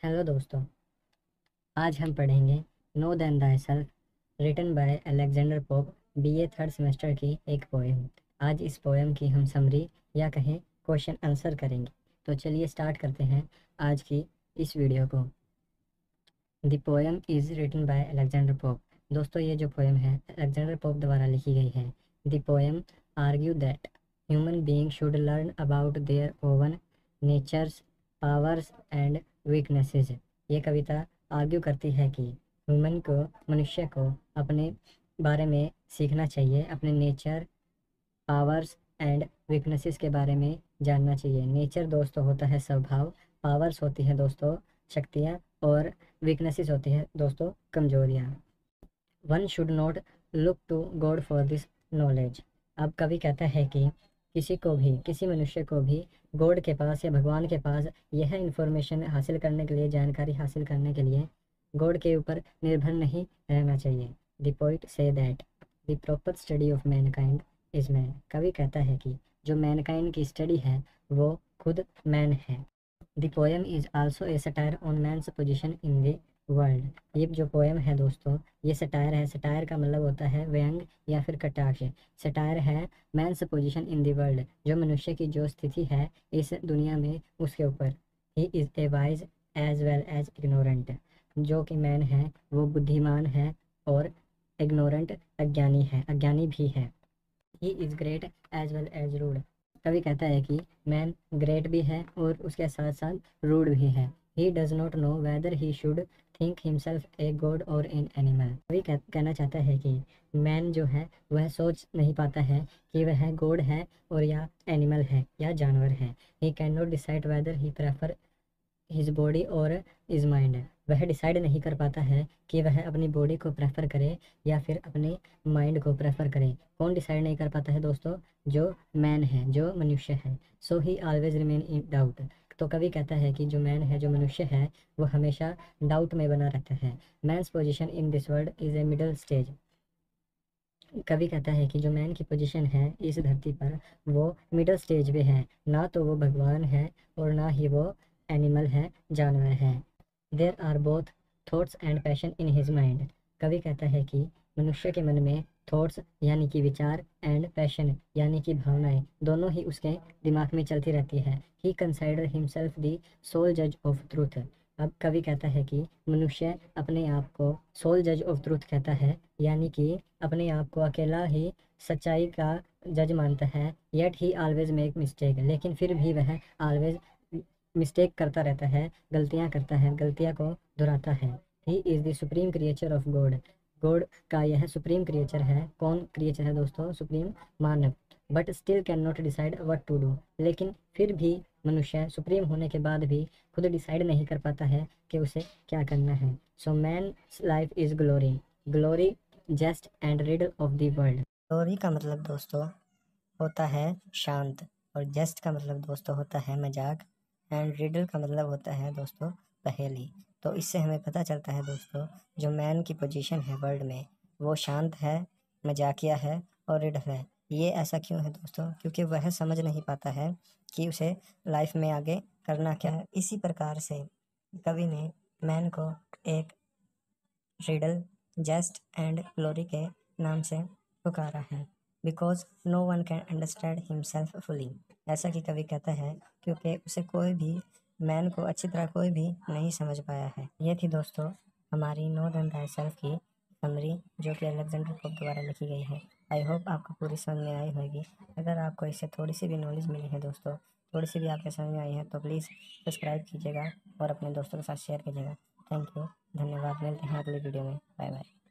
Hello दोस्तों, आज हम पढ़ेंगे know then thyself written by Alexander Pope BA third semester की एक पोएम। आज इस पोएम की हम समरी या कहें क्वेश्चन आंसर करेंगे। तो चलिए स्टार्ट करते हैं आज की इस वीडियो को। The poem is written by Alexander Pope. दोस्तों, ये जो पोएम है अलेक्जेंडर पोप द्वारा लिखी गई है। The poem argue that human being should learn about their own nature's powers and weaknesses. ये कविता आर्ग्यू करती है कि मनुष्य को अपने बारे में सीखना चाहिए, अपने नेचर पावर्स एंड वीकनेसेस के बारे में जानना चाहिए। नेचर दोस्तों होता है स्वभाव, पावर्स होती है दोस्तों शक्तियाँ, और वीकनेसेस होती है दोस्तों कमजोरियाँ। One should not look to God for this knowledge. अब कवि कहता है कि किसी मनुष्य को भी गॉड के पास या भगवान के पास यह इंफॉर्मेशन हासिल करने के लिए, जानकारी हासिल करने के लिए गॉड के ऊपर निर्भर नहीं रहना चाहिए। The poet say that the proper study of Mankind is man. कवि कहता है कि जो मैनकाइंड की स्टडी है वो खुद मैन है। The poem is also a satire on man's position in the world. ये जो पोएम है दोस्तों, ये सटायर है। सटायर का मतलब होता है व्यंग या फिर कटाक्ष। सटायर है man's position in the world, जो मनुष्य की जो स्थिति है इस दुनिया में उसके ऊपर। He is a wise as well as ignorant. जो कि मैन है वो बुद्धिमान है और इग्नोरेंट अज्ञानी भी है। He is great as well as rude. कवि कहता है कि मैन ग्रेट भी है और उसके साथ साथ रूड भी है। He does not know whether he should think himself a god और एन एनिमल। कवि कहना चाहता है कि मैन जो है वह सोच नहीं पाता है कि वह गॉड है और या एनिमल है या जानवर है। He can not decide whether he prefer his body और इज माइंड। वह डिसाइड नहीं कर पाता है कि वह अपनी बॉडी को प्रेफर करे या फिर अपने माइंड को प्रेफर करे। कौन डिसाइड नहीं कर पाता है दोस्तों? जो मैन है, जो मनुष्य है। So he always remain in doubt. तो कवि कहता है कि जो मैन है, जो मनुष्य है, वो हमेशा डाउट में बना रहता है। Man's position in this world is a middle stage. कवि कहता है कि जो मैन की पोजीशन है इस धरती पर वो मिडल स्टेज पे है। ना तो वो भगवान है और ना ही वो एनिमल है, जानवर है। There are both thoughts and passion in his mind. कवि कहता है कि मनुष्य के मन में थॉट्स यानी कि विचार एंड पैशन यानी कि भावनाएं दोनों ही उसके दिमाग में चलती रहती है। ही कंसाइडर हिमसेल्फ द सोल जज ऑफ ट्रूथ। अब कवि कहता है कि मनुष्य अपने आप को सोल जज ऑफ ट्रूथ कहता है, यानी कि अपने आप को अकेला ही सच्चाई का जज मानता है। Yet he always make mistake. लेकिन फिर भी वह ऑलवेज मिस्टेक करता रहता है, गलतियां करता है, गलतियां को दोहराता है। He is the supreme creature of God. God का यह सुप्रीम क्रिएचर है। कौन क्रिएचर है दोस्तों? सुप्रीम मानव। But still can not decide what to do. लेकिन फिर भी मनुष्य सुप्रीम होने के बाद भी खुद डिसाइड नहीं कर पाता है कि उसे क्या करना है। So man life is glory. Glory just and riddle of the world. Glory का मतलब दोस्तों होता है शांत, और जस्ट का मतलब दोस्तों होता है मजाक, एंड रिडल का मतलब होता है दोस्तों पहेली। तो इससे हमें पता चलता है दोस्तों, जो मैन की पोजीशन है वर्ल्ड में वो शांत है, मजाकिया है और रिडल है। ये ऐसा क्यों है दोस्तों? क्योंकि वह समझ नहीं पाता है कि उसे लाइफ में आगे करना क्या है। इसी प्रकार से कवि ने मैन को एक रिडल, जेस्ट एंड ग्लोरी के नाम से पुकारा है। Because no one can understand himself fully. ऐसा कि कवि कहता है क्योंकि उसे कोई भी, मैन को अच्छी तरह कोई भी नहीं समझ पाया है। ये थी दोस्तों हमारी नो देन थायसेल्फ की समरी, जो कि अलेक्जेंडर पोप द्वारा लिखी गई है। आई होप आपको पूरी समझ में आई होगी। अगर आपको इससे थोड़ी सी भी नॉलेज मिली है दोस्तों, थोड़ी सी भी आपके समझ में आई है, तो प्लीज़ सब्सक्राइब कीजिएगा और अपने दोस्तों के साथ शेयर कीजिएगा। थैंक यू, धन्यवाद। मिलते हैं अगली वीडियो में। Bye bye.